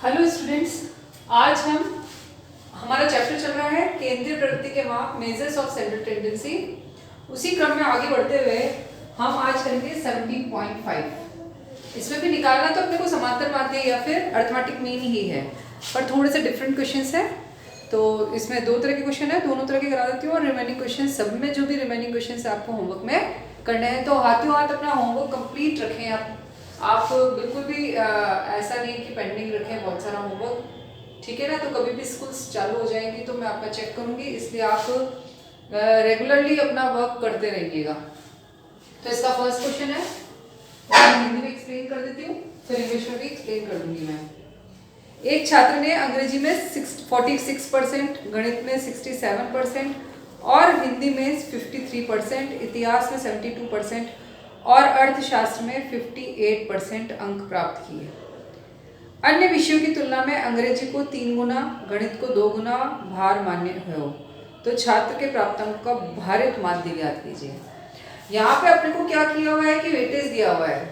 Hello students, आज हमारा chapter चल रहा है केंद्रीय प्रवृत्ति के माप, मेजर्स ऑफ सेंट्रल टेंडेंसी। उसी क्रम में आगे बढ़ते हुए हम आज करेंगे 17.5। इसमें भी निकालना तो अपने को समांतर माध्य या फिर अर्थमेटिक मीन ही है, पर थोड़े से डिफरेंट क्वेश्चंस हैं। तो इसमें दो तरह के क्वेश्चन है, दोनों तरह के करा देती हूँ, और रिमेनिंग क्वेश्चन सब में जो भी रिमेनिंग क्वेश्चन आपको होमवर्क में करने हैं, तो हाथों हाथ अपना होमवर्क कंप्लीट रखें। आप बिल्कुल भी ऐसा नहीं कि पेंडिंग रखें बहुत सारा होमवर्क, ठीक है ना। तो कभी भी स्कूल चालू हो जाएंगी तो मैं आपका चेक करूंगी, इसलिए आप रेगुलरली अपना वर्क करते रहिएगा। तो इसका फर्स्ट क्वेश्चन है, मैं हिंदी में एक्सप्लेन कर देती हूँ, फिर इंग्लिश में भी एक्सप्लेन कर दूंगी मैं। एक छात्र ने अंग्रेजी में 46%, गणित में 67% और हिंदी में 53%, इतिहास में 72% और अर्थशास्त्र में 58% अंक प्राप्त किए। अन्य विषयों की तुलना में अंग्रेजी को 3 गुना, गणित को 2 गुना भार मान्य हो, तो छात्र के प्राप्तांक का भारित माध्य ज्ञात कीजिए। यहाँ पे अपने को क्या किया हुआ है कि वेटेज दिया हुआ है,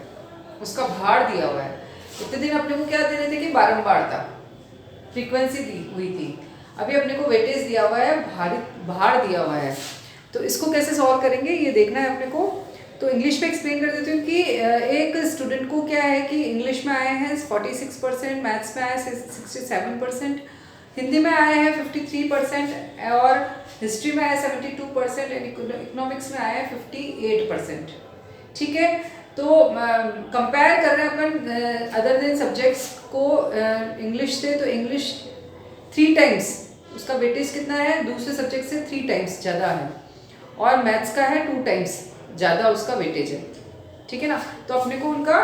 उसका भार दिया हुआ है। इतने दिन अपने को क्या दे रहे थे कि बारंबारता, फ्रीक्वेंसी दी हुई थी। अभी अपने को वेटेज दिया हुआ है, भार दिया हुआ है। तो इसको कैसे सॉल्व करेंगे ये देखना है अपने को। तो इंग्लिश में एक्सप्लेन कर देती हूँ कि एक स्टूडेंट को क्या है कि इंग्लिश में आए हैं 46%, मैथ्स में आए 67%, हिंदी में आए हैं 53% और हिस्ट्री में आए 72% एंड इकोनॉमिक्स में आए 58%। ठीक है, तो कंपेयर कर रहे हैं अपन अदर देन सब्जेक्ट्स को इंग्लिश से। तो इंग्लिश 3 टाइम्स उसका वेटेज कितना है, दूसरे सब्जेक्ट से 3 टाइम्स ज़्यादा है, और मैथ्स का है 2 टाइम्स ज़्यादा उसका वेटेज है। ठीक है ना। तो अपने को उनका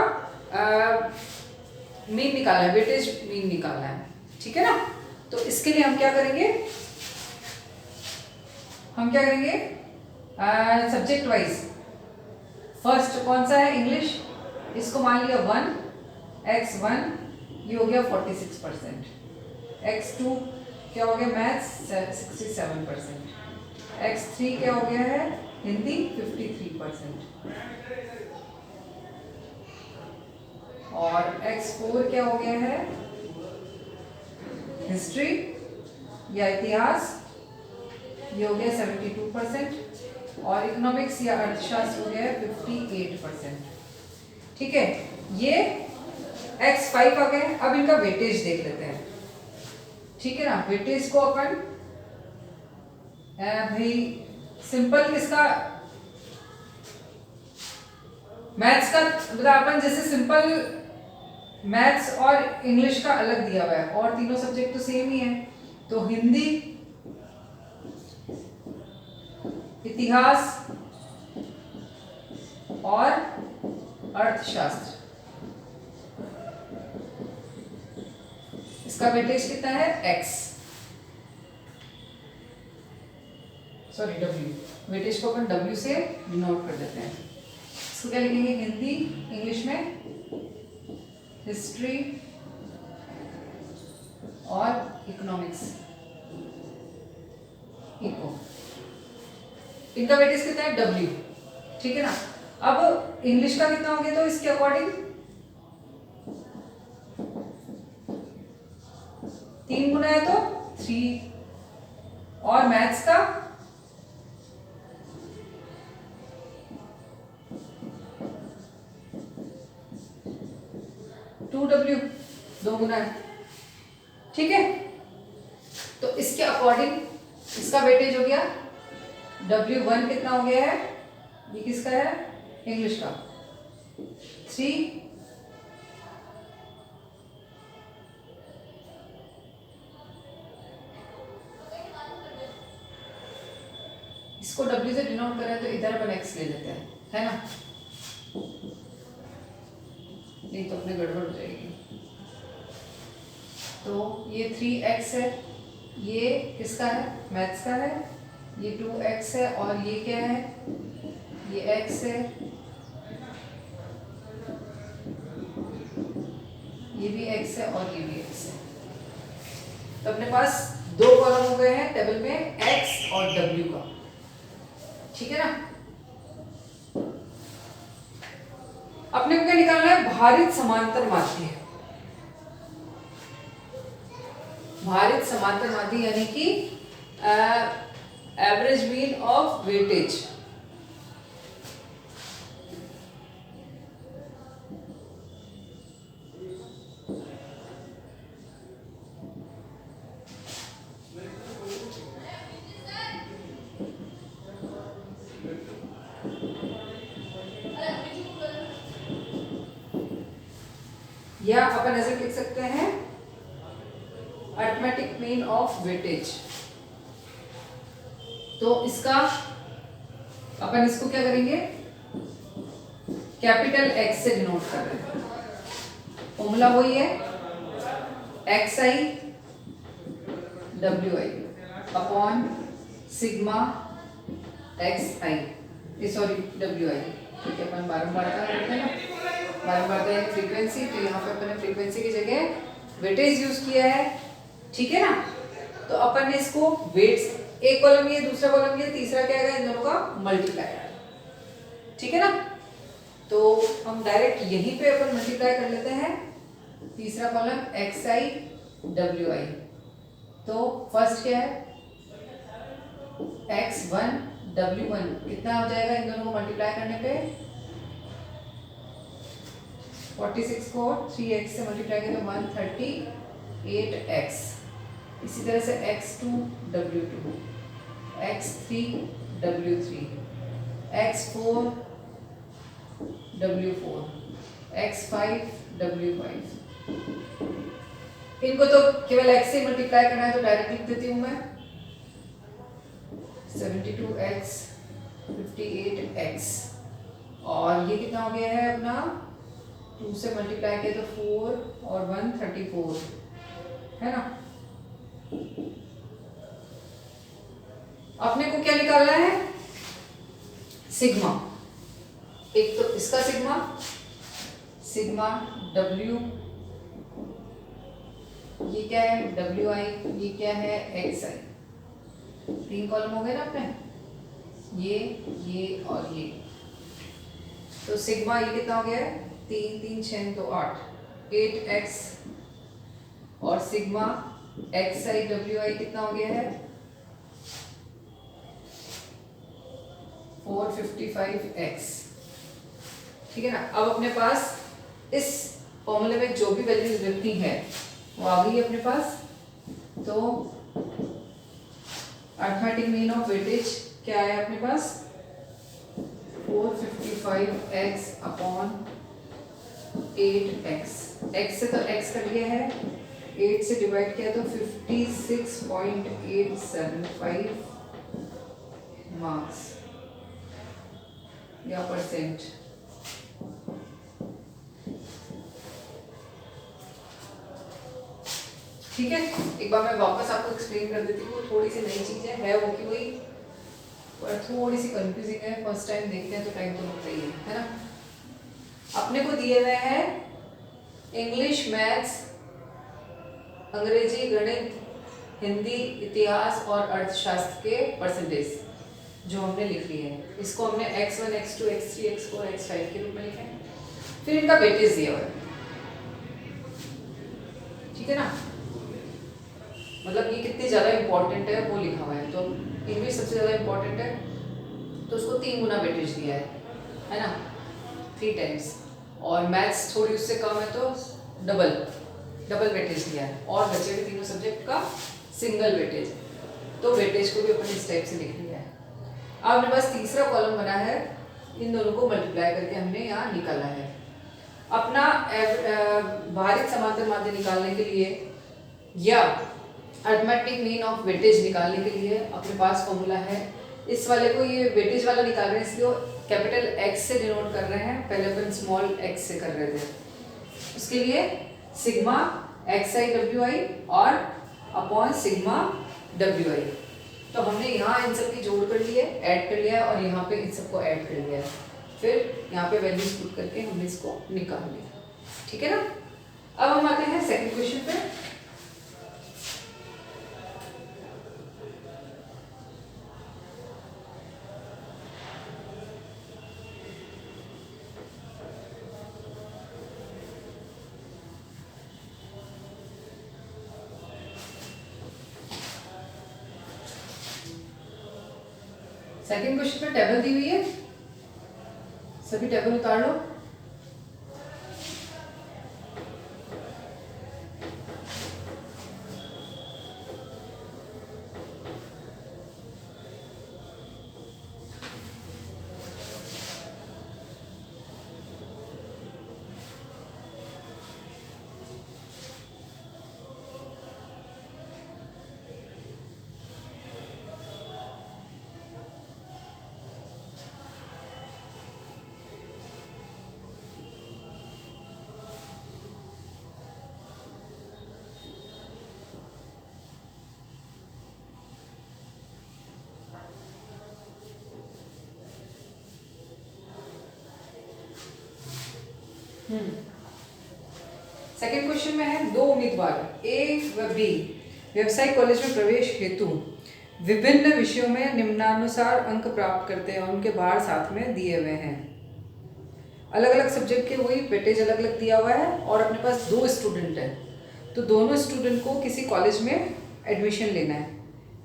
मीन निकालना है, वेटेज मीन निकालना है। ठीक है ना। तो इसके लिए हम क्या करेंगे, सब्जेक्ट वाइज। फर्स्ट कौन सा है, इंग्लिश, इसको मान लिया 1, x1 ये हो गया 46%, x2 क्या हो गया, मैथ्स 67%, x3 क्या हो गया है, हिंदी 53%, और x4 क्या हो गया है, हिस्ट्री या इतिहास, ये हो गया 72%, और इकोनॉमिक्स या अर्थशास्त्र हो गया है 58%। ठीक है, ये x5 आ गए। अब इनका वेटेज देख लेते हैं। ठीक है ना। वेटेज को अपन भाई सिंपल किसका, मैथ्स का मतलब अपन जैसे सिंपल मैथ्स और इंग्लिश का अलग दिया हुआ है, और तीनों सब्जेक्ट तो सेम ही है। तो हिंदी, इतिहास और अर्थशास्त्र, इसका वेटेज कितना है, x, सॉरी w, वेटेज को अपन w से डिनोट कर देते हैं। इसको क्या लिखेंगे, हिंदी, इंग्लिश में हिस्ट्री और इकोनॉमिक्स, इको, इनका वेटेज कितना है, w। ठीक है ना। अब इंग्लिश का कितना हो गया, तो इसके अकॉर्डिंग 3 गुना है तो 3, और मैथ्स का 2w, 2 गुना है। ठीक है, तो इसके अकॉर्डिंग इसका वेटेज हो गया w1 कितना हो गया है, ये किसका है, इंग्लिश का 3, इसको w से डिनोट करें तो इधर अपन x ले लेते हैं, है ना, नहीं तो अपने गड़बड़ हो जाएगी। तो ये 3x है, ये किसका है, मैथ्स का है, ये 2x है, और ये क्या है, ये x है, ये भी x है और ये भी x है। तो अपने पास 2 कॉलम हो गए हैं टेबल में, x और w का। ठीक है ना। अपने को क्या निकालना है, भारित समांतर माध्य। भारित समांतर माध्य यानी कि एवरेज मीन ऑफ वेटेज। या अपन ऐसे लिख सकते हैं अरिथमेटिक मीन ऑफ वेटेज। तो इसका अपन इसको क्या करेंगे, कैपिटल एक्स से डिनोट कर रहे हैं। फॉर्मूला वही है x I W I upon sigma x I, sorry W I, क्योंकि अपन बारंबार करते हैं ना, बारंबार फ्रीक्वेंसी, तो यहाँ पे अपन ने फ्रीक्वेंसी की जगह वेटेज यूज किया है, ठीक है ना। तो अपन ने इसको वेट्स, एक कॉलम ये दूसरा कॉलम ये तीसरा क्या आएगा, इन दोनों का मल्टीप्लाई, ठीक है ना। तो हम डायरेक्ट यहीं पे अपन मल्टीप्लाई कर लेते हैं, तीसरा column x I W I. तो फर्स्ट क्या है x1 w1, कितना हो जाएगा इन दोनों को मल्टीप्लाई करने पे, 46 को 3x से मल्टीप्लाई करें तो 138x। इसी तरह से x2 w2, x3 w3, x4 w4, x5 w5। इनको तो केवल x से मल्टीप्लाई करना है, तो डायरेक्ट लिख देती हूँ मैं 72x 58x। और ये कितना हो गया है अपना, 2 से मल्टीप्लाई किया तो 4 और 1 34 है ना। अपने को क्या निकालना है, सिग्मा। एक तो इसका सिग्मा, सिग्मा W, ये क्या है WI, ये क्या है XI। 3 कॉलम हो गए ना अपने, ये और ये। तो सिग्मा ये कितना हो गया है, 3 3 6 तो 8x, और सिग्मा XI WI कितना हो गया है 455x, ठीक है ना। अब अपने पास इस फॉर्मूले में जो भी वैल्यूज रखती है वो आ गई अपने पास। तो अरिथमेटिक मीन ऑफ वेटेज क्या है अपने पास, 455x अपॉन 8x। x से तो x कट गया है, 8 से डिवाइड किया तो 56.875 मार्क्स या परसेंट। ठीक है, एक बार मैं वापस आपको एक्सप्लेन कर देती हूँ। थोड़ी सी नई चीजें है वो की वही, पर थोड़ी सी कंफ्यूजिंग है, फर्स्ट टाइम देखते हैं तो टाइम तो लगता ही है ना। अपने को दिए हुए हैं इंग्लिश, मैथ्स, अंग्रेजी, गणित, हिंदी, इतिहास और अर्थशास्त्र के परसेंटेज जो हमने लिख लिए हैं। इसको हमने x1 x2 x3 x4 x5 के रूप में लिखे हैं। फिर इनका वेटेज दिया हुआ है, ठीक है ना। मतलब ये कितनी ज़्यादा इंपॉर्टेंट है वो लिखा हुआ है। तो इंग्लिश सबसे ज़्यादा इंपॉर्टेंट है तो उसको 3 गुना वेटेज दिया है ना, 3 टाइम्स। और मैथ्स थोड़ी उससे कम है तो डबल वेटेज दिया है। और बचे हुए तीनों सब्जेक्ट का सिंगल वेटेज। तो वेटेज को भी अपन इस टाइप से लिख लिया है। अब अपने पास तीसरा कॉलम बना है, इन दोनों को मल्टीप्लाई करके हमने यहाँ निकाला है। अपना भारित समांतर माध्य निकालने के लिए या अरिथमेटिक मीन ऑफ वेटेज निकालने के लिए अपने पास फॉर्मूला है। इस वाले को ये वेटेज वाला निकाल रहे हैं, इसलिए कैपिटल X से डिनोट कर रहे हैं, पहले अपन स्मॉल x से कर रहे थे। उसके लिए सिग्मा XI WI और अपॉन सिग्मा WI। तो हमने यहाँ इन सब की जोड़ कर लिए, ऐड कर लिया, और यहाँ पे इन सबको ऐड कर लिया। फिर यहाँ पे वैल्यूज पुट करके हमने इसको निकाल लिया, ठीक है ना। अब हम आते हैं सेकंड क्वेश्चन पे। सेकंड क्वेश्चन में टेबल दी हुई है, सभी टेबल उतार लो। सेकेंड क्वेश्चन में है, दो उम्मीदवार ए व बी व्यवसायिक कॉलेज में प्रवेश हेतु विभिन्न विषयों में निम्नानुसार अंक प्राप्त करते हैं, उनके बाहर साथ में दिए हुए हैं। अलग अलग सब्जेक्ट के वही वेटेज अलग अलग दिया हुआ है और अपने पास दो स्टूडेंट है, तो दोनों स्टूडेंट को किसी कॉलेज में एडमिशन लेना है,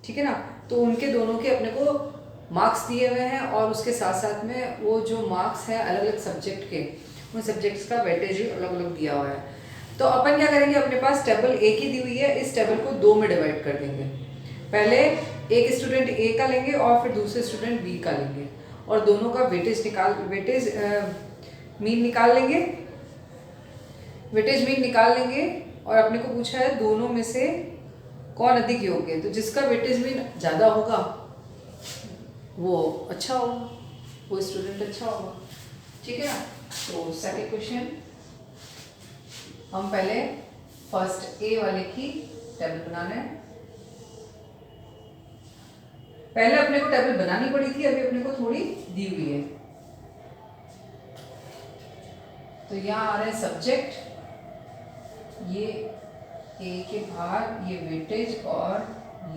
ठीक है ना। तो उनके दोनों के अपने को मार्क्स दिए हुए हैं और उसके साथ साथ में वो जो मार्क्स हैं अलग अलग सब्जेक्ट के, उन सब्जेक्ट्स का वेटेज भी अलग अलग दिया हुआ है। तो अपन क्या करेंगे, अपने पास टेबल ए की दी हुई है, इस टेबल को दो में डिवाइड कर देंगे। पहले एक स्टूडेंट ए का लेंगे और फिर दूसरे स्टूडेंट बी का लेंगे और दोनों का वेटेज मीन निकाल लेंगे, वेटेज मीन निकाल लेंगे। और अपने को पूछा है दोनों में से कौन अधिक योग्य है, तो जिसका वेटेज मीन ज़्यादा होगा वो अच्छा होगा, वो स्टूडेंट अच्छा होगा, ठीक है ना। तो सेकंड क्वेश्चन हम पहले फर्स्ट ए वाले की टेबल बनाना है। पहले अपने को टेबल बनानी पड़ी थी, अभी अपने को थोड़ी दी हुई है। तो यहाँ आ रहे हैं सब्जेक्ट, ये ए के बाहर ये वेटेज और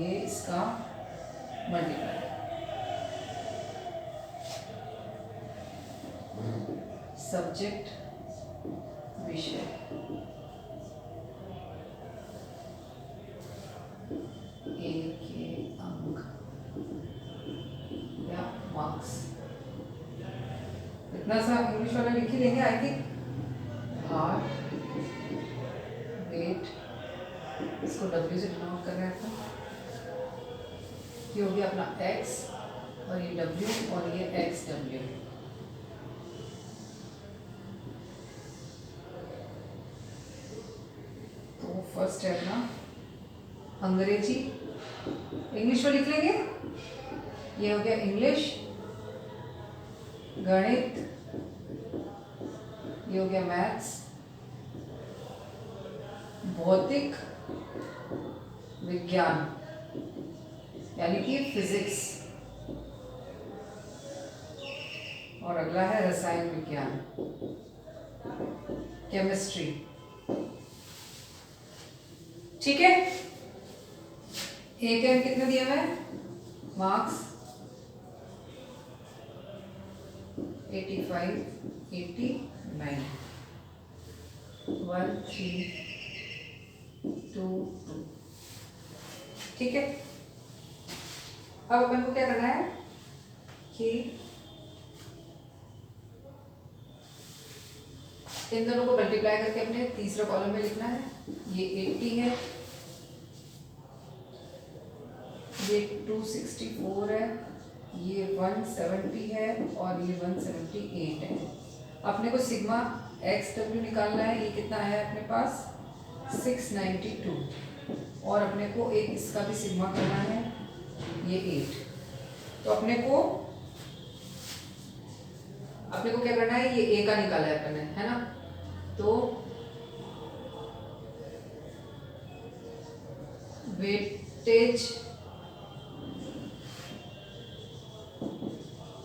ये इसका मल्टीप्लाई। सब्जेक्ट विषय ए के अंक या मार्क्स, इतना सा इंग्लिश वाला लिख ही लेंगे। आई थिंक भार वेट, इसको डब्ल्यू से डिनोट कर रहे हैं। ये हो गया अपना एक्स और ये डब्ल्यू और ये एक्स डब्ल्यू। तो फर्स्ट है अपना अंग्रेजी, इंग्लिश में लिख लेंगे। ये हो गया इंग्लिश, गणित, ये हो गया मैथ्स, भौतिक विज्ञान यानी कि फिजिक्स, और अगला है रसायन विज्ञान, केमिस्ट्री, ठीक है। एक कितने दिए हुए मार्क्स 85, 89, 1, 3, 2, 2, ठीक है। अब अपन को क्या करना है कि इन दोनों को मल्टीप्लाई करके अपने तीसरा कॉलम में लिखना है। ये 80 है, ये 264 है, ये 170 है और ये 178 है। अपने को सिग्मा एक्स डब्ल्यू निकालना है। ये कितना है अपने पास 692 और अपने को एक इसका भी सिग्मा करना है, ये 8। तो अपने को क्या करना है, ये ए का निकाला है अपन ने, है ना। तो वेटेज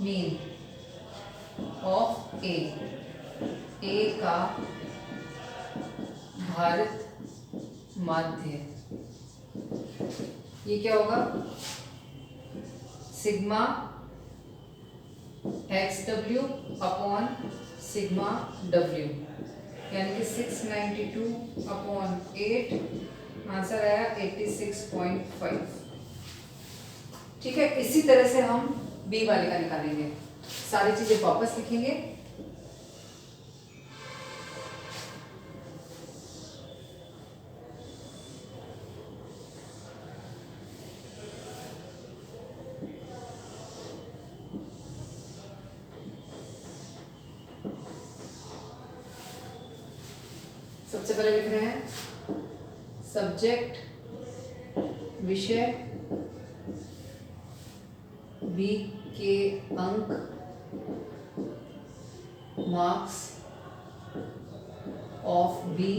मीन ऑफ ए का भारित माध्य, ये क्या होगा sigma x W upon sigma W, यानी कि 692 अपॉन 8, आंसर आया 86.5, ठीक है। इसी तरह से हम बी वाले का निकालेंगे। सारी चीजें वापस लिखेंगे। सबसे पहले लिख रहे हैं सब्जेक्ट विषय, बी के अंक, मार्क्स ऑफ बी,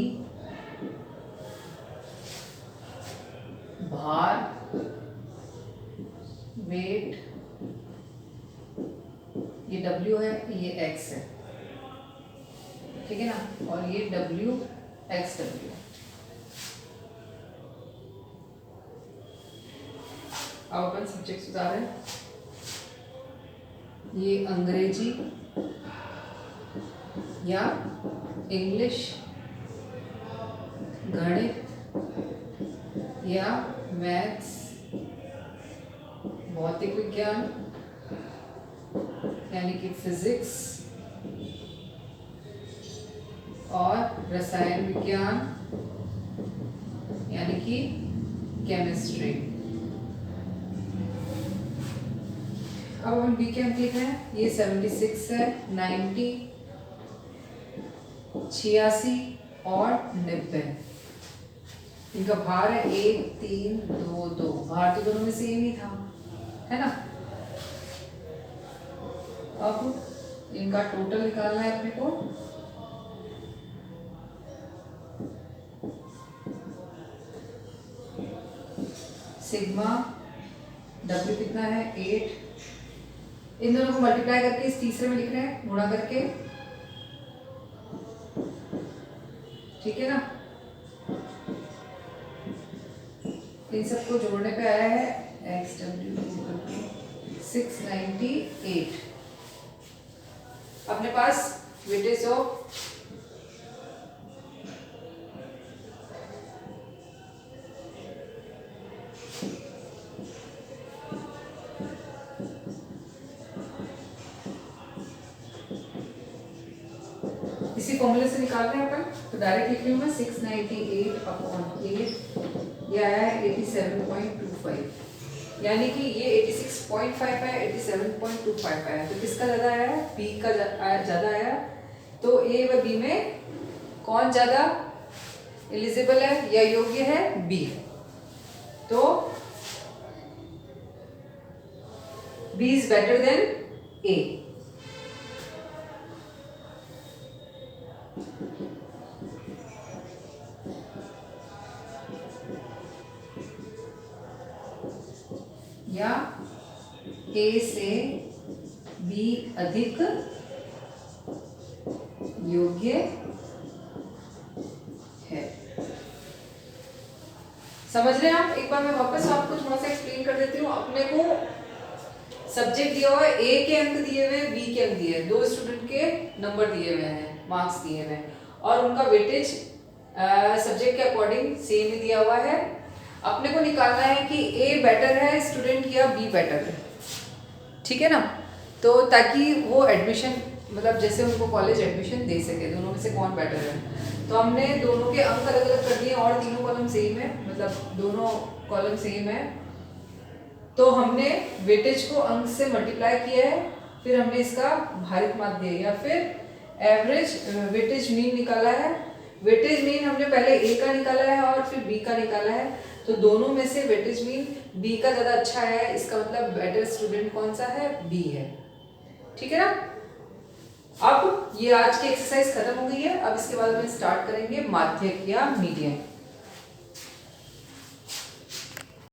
भार वेट, ये W है, ये X है, ठीक है ना, और ये W XW। अब अपन सब्जेक्ट सुधार है, ये अंग्रेजी या इंग्लिश, गणित या मैथ्स, भौतिक विज्ञान यानी कि फिजिक्स और रसायन विज्ञान यानी कि केमिस्ट्री। अब हम बी के अंक लिख रहे हैं, ये 76 है, 90, 86 और 90। इनका भार है 1, 3, 2, 2। भार तो दोनों में सेम ही था, है ना। अब इनका टोटल निकालना है अपने को। सिग्मा W कितना है 8। इन दोनों को मल्टीप्लाई करके इस तीसरे में लिख रहे हैं, गुणा करके, ठीक है ना। इन सबको जोड़ने पे आया है XW 698। अपने पास वेटेज ऑफ इसी फॉर्मूले से निकाल रहे हैं अपन, तो डायरेक्ट लिख रही हूँ मैं 698/8, ये आया है 87.25, यानी कि ये 86.5 है, 87.25 है। तो किसका ज़्यादा आया है? बी का ज़्यादा आया। तो ए व बी में कौन ज़्यादा एलिजिबल है या योग्य है? बी। तो बी इज बेटर देन ए। या ए से बी अधिक योग्य है। समझ रहे हैं आप? एक बार मैं वापस आपको थोड़ा सा एक्सप्लेन कर देती हूँ। अपने को सब्जेक्ट दिया हुआ है, ए के अंक दिए हुए हैं, बी के अंक दिए हैं, दो स्टूडेंट के नंबर दिए हुए हैं, मार्क्स दिए हुए हैं, और उनका वेटेज सब्जेक्ट के अकॉर्डिंग सेम ही दिया हुआ है। अपने को निकालना है कि ए बेटर है स्टूडेंट या बी बेटर है, ठीक है ना। तो ताकि वो एडमिशन, मतलब जैसे उनको कॉलेज एडमिशन दे सके, दोनों में से कौन बेटर है। तो हमने दोनों के अंक अलग अलग कर दिए और तीनों कॉलम सेम है, मतलब दोनों कॉलम सेम है। तो हमने वेटेज को अंक से मल्टीप्लाई किया है, फिर हमने इसका भारित माध्य या फिर एवरेज वेटेज मीन निकाला है। वेटेज मीन हमने पहले ए का निकाला है और फिर बी का निकाला है। तो दोनों में से वेटेज मीन बी का ज़्यादा अच्छा है, इसका मतलब बेटर स्टूडेंट कौन सा है? बी है, ठीक है ना। अब ये आज की एक्सरसाइज खत्म हो गई है। अब इसके बाद में स्टार्ट करेंगे माध्यक या मीडियन।